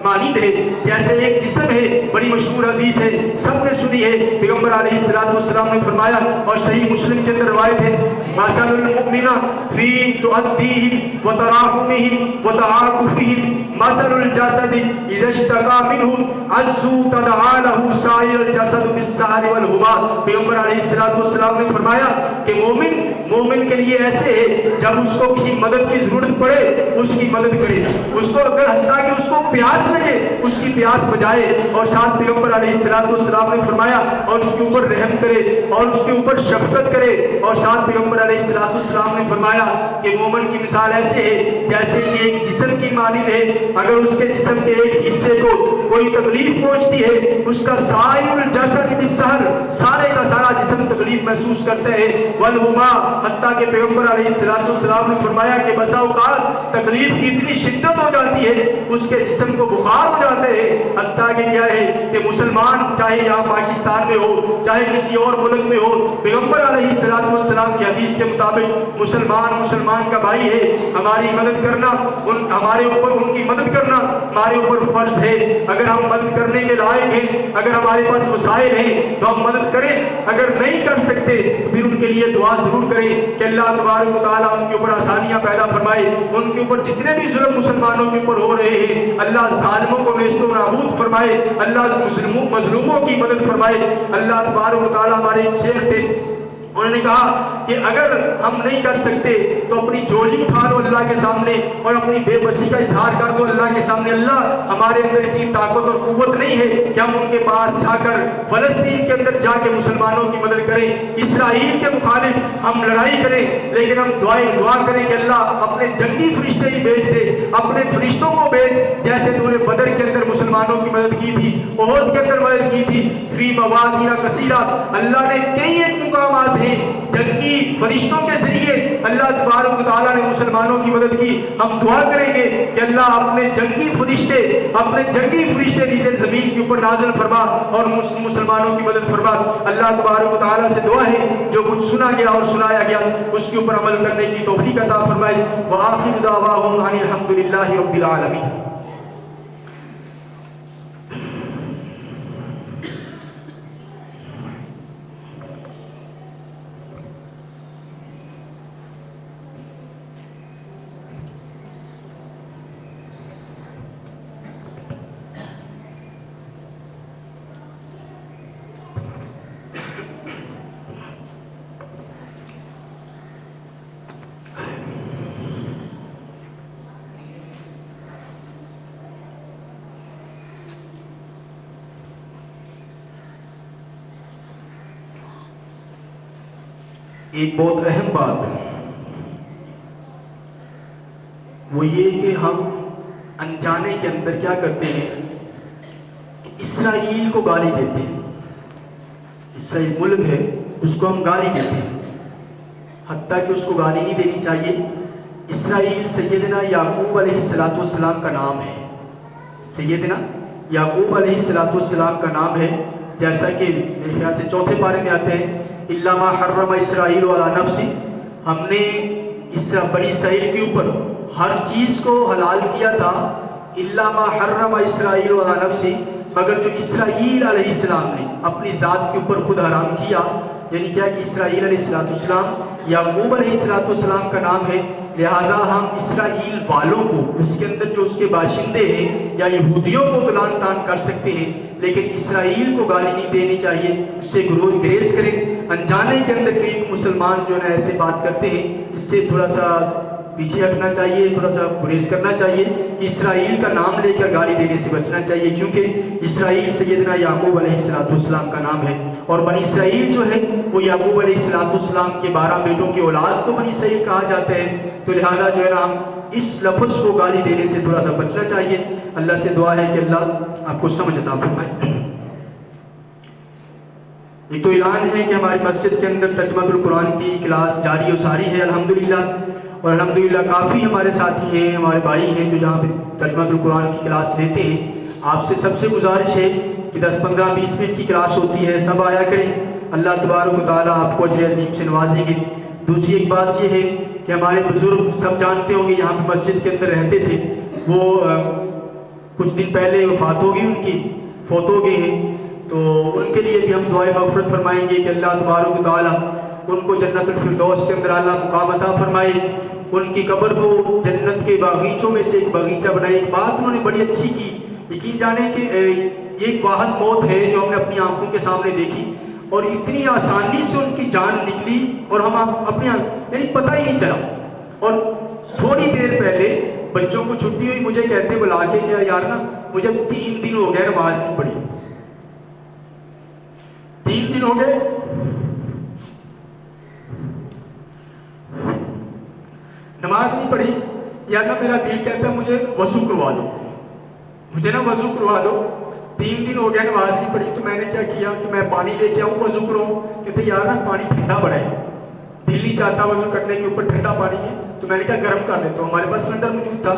مانند ہے، جیسے ایک جسم ہے، بڑی مشہور حدیث ہے، سب نے سنی ہے۔ پیغمبر علیہ السلام نے فرمایا اور صحیح مسلم کے اندر روایت ہے مثل المؤمن فی تؤدیہ وتراحمہ وتعاطفہ مثل الجسد اذا اشتکا منہ عضو تداعی لہ سائر الجسد بالسہر والحمى۔ پیغمبر علیہ السلام نے فرمایا کہ مومن کے لیے ایسے ہے جب اس کو کسی مدد کی ضرورت پڑے اس کی مدد کرے، اس کو اگر حتیٰ کہ اس کو پیاس لگے اس کی پیاس بجائے، اور ساتھ پیغمبر علیہ السلام نے فرمایا اور اس کے اوپر رحم کرے اور اس کے اوپر شفقت کرے، اور ساتھ پیغمبر علیہ السلام نے فرمایا کہ مومن کی مثال ایسے ہے جیسے کہ ایک جسم کی مانند ہے، اگر اس کے جسم کے ایک حصے کو کوئی تکلیف پہنچتی ہے اس کا سائر الجسد بالسہر، سارے کا سارا جسم تکلیف محسوس کرتا ہے، والحمى، حتیٰ کہ پیغمبر علیہ السلام نے فرمایا کہ بسا اوقات تکلیف کی اتنی شدت ہو جاتی ہے اس کے جسم کو بخار ہو جاتے ہیں، حتیٰ کہ کیا ہے کہ مسلمان چاہے یہاں پاکستان میں ہو چاہے کسی اور ملک میں ہو، پیغمبر علیہ السلام کی حدیث کے مطابق مسلمان کا بھائی ہے، ہماری مدد کرنا ہمارے اوپر ان کی مدد کرنا ہمارے اوپر فرض ہے۔ اگر ہم مدد کرنے کے لائق ہیں، اگر ہمارے پاس وسائل ہیں تو ہم مدد کریں، اگر نہیں کر سکتے تو پھر ان کے لیے دعا ضرور کریں کہ اللہ تبارک و تعالیٰ ان کے اوپر آسانیاں پیدا فرمائے، ان کے اوپر جتنے بھی ظلم مسلمانوں کے اوپر ہو رہے ہیں اللہ ظالموں کو نیست و نابود فرمائے، اللہ مظلوموں کی مدد فرمائے۔ اللہ تبارک و تعالیٰ ہمارے ایک شیخ تھے، انہوں نے کہا کہ اگر ہم نہیں کر سکتے تو اپنی جھولی اٹھا لو اللہ کے سامنے اور اپنی بے بسی کا اظہار کر دو اللہ کے سامنے، اللہ ہمارے اندر اتنی طاقت اور قوت نہیں ہے کہ ہم ان کے پاس جا کر فلسطین کے اندر جا کے مسلمانوں کی مدد کریں، اسرائیل کے مخالف ہم لڑائی کریں، لیکن ہم دعا کریں کہ اللہ اپنے جنگی فرشتے ہی بھیج دے، اپنے فرشتوں کو بھیج، جیسے تو نے بدر کے اندر مسلمانوں کی مدد کی تھی، احد کے اندر مدد کی تھی، فی مواقع کثیرہ، اللہ نے کئی ایک مقامات ہیں جنگی فرشتوں کے ذریعے اللہ تبارک و تعالیٰ نے مسلمانوں کی مدد کی۔ ہم دعا کریں گے کہ اللہ اپنے جنگی فرشتے نیزے زمین کے اوپر نازل فرما اور مسلمانوں کی مدد فرما۔ اللہ تبارک و تعالیٰ سے دعا ہے جو کچھ سنا گیا اور سنایا گیا اس کے اوپر عمل کرنے کی توفیق عطا فرمائے۔ وآخر دعواہم ان الحمد للہ رب العالمین۔ ایک بہت اہم بات وہ یہ کہ ہم انجانے کے اندر کیا کرتے ہیں کہ اسرائیل کو گالی دیتے ہیں۔ اسرائیل ملک ہے، اس کو ہم گالی دیتے ہیں، حتیٰ کہ اس کو گالی نہیں دینی چاہیے۔ اسرائیل سیدنا یعقوب علیہ السلام کا نام ہے، سیدنا یعقوب علیہ السلام کا نام ہے، جیسا کہ میرے خیال سے چوتھے پارے میں آتے ہیں الا ما حرم اسرائیل علی نفسی، ہم نے بنی اسرائیل کے اوپر ہر چیز کو حلال کیا تھا، الا ما حرم اسرائیل علی نفسی، مگر جو اسرائیل علیہ السلام نے اپنی ذات کے اوپر خود حرام کیا، یعنی کیا کہ اسرائیل علیہ السلام یعقوب علیہ السلام کا نام ہے، لہذا ہم اسرائیل والوں کو اس کے اندر جو اس کے باشندے ہیں یا یہودیوں کو تو لعن طعن کر سکتے ہیں، لیکن اسرائیل کو گالی نہیں دینی چاہیے، اس سے گریز کریں۔ انجانے کے اندر کئی مسلمان جو ہے ایسے بات کرتے ہیں، اس سے تھوڑا سا پیچھے ہٹنا چاہیے، تھوڑا سا گریز کرنا چاہیے، اسرائیل کا نام لے کر گالی دینے سے بچنا چاہیے، کیونکہ اسرائیل سیدنا یعقوب علیہ السلام کا نام ہے، اور بنی اسرائیل جو ہے وہ یعقوب علیہ السلام کے 12 بیٹوں کی اولاد کو بنی اسرائیل کہا جاتا ہے، تو لہذا جو ہے نا ہم اس لفظ کو گالی دینے سے تھوڑا سا بچنا چاہیے۔ اللہ سے دعا ہے کہ اللہ آپ کو سمجھ عطا فرمائے۔ ایک تو اعلان ہے کہ ہماری مسجد کے اندر ترجمہ القرآن کی کلاس جاری و ساری ہے الحمدللہ، اور الحمدللہ کافی ہمارے ساتھی ہیں، ہمارے بھائی ہیں جو جہاں پہ ترجمہ القرآن کی کلاس لیتے ہیں۔ آپ سے سب سے گزارش ہے کہ 10 15 20 منٹ کی کلاس ہوتی ہے، سب آیا کریں، اللہ تبارک و تعالیٰ آپ کو اجر عظیم سے نوازیں گے۔ دوسری ایک بات یہ ہے کہ ہمارے بزرگ سب جانتے ہوں گے یہاں پہ مسجد کے اندر رہتے تھے، وہ کچھ دن پہلے وفات ہو گئی، ان کی فوت ہو گئے ہیں، تو ان کے لیے بھی ہم دعائے مغفرت فرمائیں گے کہ اللہ تبارک و تعالیٰ ان کو جنت الفردوس کے اندر اعلیٰ مقام عطا فرمائے، ان کی قبر کو جنت کے باغیچوں میں سے ایک باغیچہ بنائے۔ ایک بات انہوں نے بڑی اچھی کی، یقین جانے کہ یہ ایک واحد موت ہے جو ہم نے اپنی آنکھوں کے سامنے دیکھی، اور اتنی آسانی سے ان کی جان نکلی اور ہم اپنے یعنی پتہ ہی نہیں چلا، اور تھوڑی دیر پہلے بچوں کو چھٹی ہوئی، مجھے کہتے بلا کے کیا یار نا مجھے 3 دن ہو گئے نماز نہیں پڑھی، 3 دن ہو گئے نماز نہیں پڑھی، یا نا میرا دل کہتا ہے مجھے وضو کروا دو، مجھے نا وضو کروا دو، 3 دن ہو گیا نماز نہیں پڑھی۔ تو میں نے کیا کیا کہ میں پانی لے کے آؤں وضو کروں، کہتے یار نا پانی ٹھنڈا پڑا ہے، دل نہیں چاہتا وضو کرنے کے اوپر ٹھنڈا پانی ہے، تو میں نے کیا گرم کر دیتا ہوں، ہمارے پاس سلنڈر موجود تھا،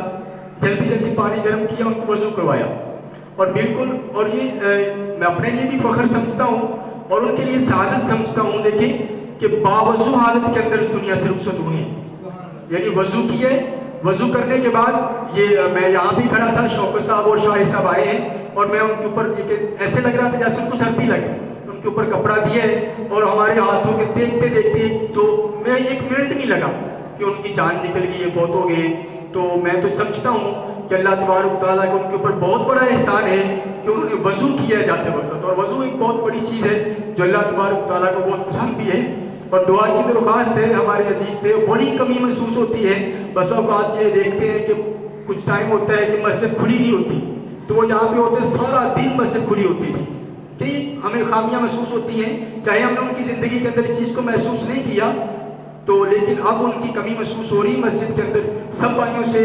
جلدی جلدی پانی گرم کیا، ان کو وضو کروایا، اور بالکل، اور یہ میں اپنے لیے بھی فخر سمجھتا ہوں اور ان کے لیے سعادت سمجھتا ہوں، دیکھیں کہ باوضو حالت کے اندر اس دنیا سے رخصت ہوئے، یعنی وضو کیے، وضو کرنے کے بعد یہ میں یہاں بھی کھڑا تھا، شوکت صاحب اور شاہد صاحب آئے ہیں، اور میں ان کے اوپر ایسے لگ رہا تھا جیسے ان کو سردی لگے، ان کے اوپر کپڑا دیے اور ہمارے ہاتھوں کے دیکھتے دیکھتے تو میں 1 منٹ نہیں لگا کہ ان کی جان نکل گئی، یہ فوت ہو گئے۔ تو میں تو سمجھتا ہوں کہ اللہ تبارک تعالیٰ کا ان کے اوپر بہت بڑا احسان ہے کہ انہوں نے وضو کیا جاتے وقت، اور وضو ایک بہت بڑی چیز ہے جو اللہ تبارک تعالیٰ کو بہت پسند بھی ہے، اور دعا کی درخواست ہے ہمارے عزیز سے، بڑی کمی محسوس ہوتی ہے۔ بس اوقات یہ دیکھتے ہیں کہ کچھ ٹائم ہوتا ہے کہ مسجد کھلی نہیں ہوتی، تو وہ یہاں پہ ہوتے سارا دن مسجد کھلی ہوتی تھی، کہ ہمیں خامیاں محسوس ہوتی ہیں، چاہے ہم نے ان کی زندگی کے اندر اس چیز کو محسوس نہیں کیا تو، لیکن اب ان کی کمی محسوس ہو رہی مسجد کے اندر۔ سب بھائیوں سے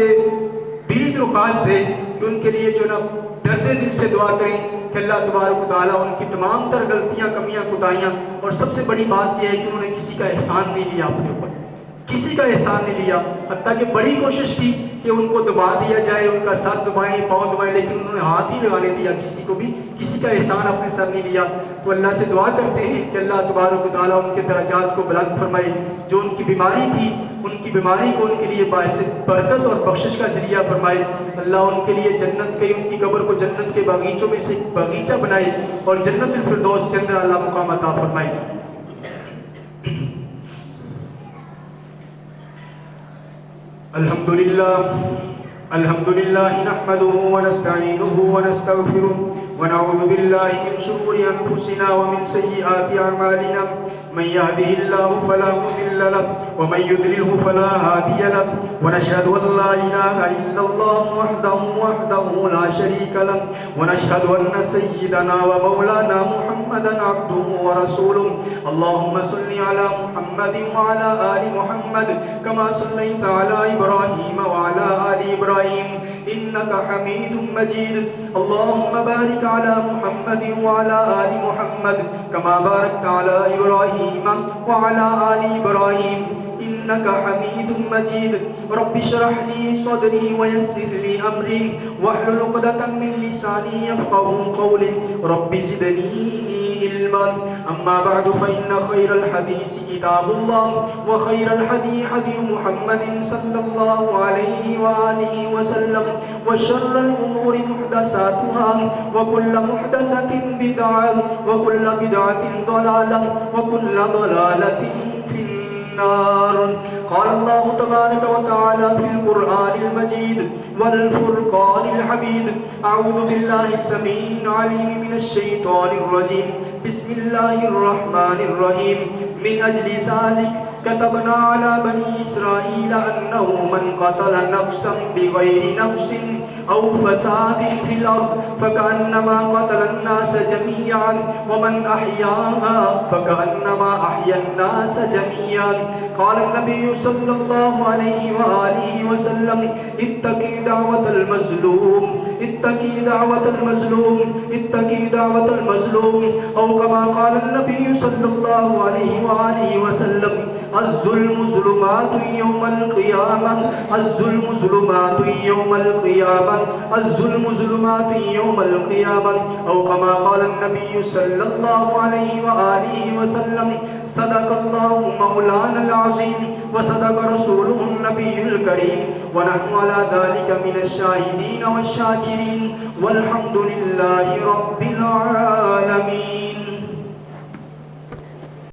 دلی درخواست ہے کہ ان کے لیے جو نا ڈرتے دل سے دعا کریں کہ اللہ تبارک و تعالیٰ ان کی تمام تر غلطیاں، کمیاں، کوتاہیاں، اور سب سے بڑی بات یہ ہے کہ انہوں نے کسی کا احسان نہیں لیا اپنے اوپر، کسی کا احسان نہیں لیا، حتیٰ کہ بڑی کوشش کی کہ ان کو دبا دیا جائے، ان کا سر دبائیں، پاؤں دبائیں، لیکن انہوں نے ہاتھ ہی لگانے دیا کسی کو بھی، کسی کا احسان اپنے سر نہیں لیا۔ تو اللہ سے دعا کرتے ہیں کہ اللہ تبارک و تعالیٰ ان کے درجات کو بلند فرمائے، جو ان کی بیماری تھی ان کی بیماری کو ان کے لیے باعث برکت اور بخشش کا ذریعہ فرمائے، اللہ ان کے لیے جنت کے، ان کی قبر کو جنت کے باغیچوں میں سے ایک باغیچہ بنائے اور جنت الفردوس کے اندر اللہ مقام عطا فرمائے۔ الحمد للہ نحمده ونستعینه ونستغفره ونعوذ باللہ من شرور انفسنا ومن سیئات اعمالنا، من يهده الله فلا مضل له ومن يضلله فلا هادي له، ونشهد ان لا اله الا الله وحده لا شريك له، ونشهد ان سيدنا ومولانا محمدا عبده ورسوله، اللهم صل على محمد وعلى آل محمد كما صليت على إبراهيم وعلى آل إبراهيم إنك حميد مجيد، اللهم بارك على محمد وعلى آل محمد كما باركت على إبراهيم وعلى آل إبراهيم إنك حميد مجيد، رب اشرح لي صدري ويسر لي أمري واحلل عقدة من لساني يفقهوا قولي، رب زدني علما، أما بعد فإن خير الحديث كتاب الله وخير الهدي هدي محمد صلى الله عليه وآله وسلم، وشر الأمور محدثاتها وكل محدثة بدعة وكل بدعة ضلالة وكل ضلالة في النار۔ قال الله تبارك وتعالى في القرآن المجيد والفرقان الحميد، أعوذ بالله السميع العليم من الشيطان الرجيم، بسم الله الرحمن الرحيم، من أجل ذلك كتبنا على بني إسرائيل أنه من قتل نفسا بغير نفس أو فساد في الأرض فكأنما قتل الناس جميعا ومن أحياها فكأنما أحيا الناس جميعا، قال النبي صلى الله عليه وآله وسلم اتقي دعوة المظلوم، اتقي دعوة المظلوم، اتقي دعوة المظلوم، أو كما قال النبي صلى الله عليه وآله وسلم الظلم ظلمات يوم القيامة، الظلم ظلمات يوم القيامة، الظلم ظلمات يوم القيامة، أو كما قال النبي صلى الله عليه وآله وسلم صدق الله مولانا العظيم وصدق رسوله النبي الكريم، ونحن على ذلك من الشاهدين والشاكرين، والحمد لله رب العالمين۔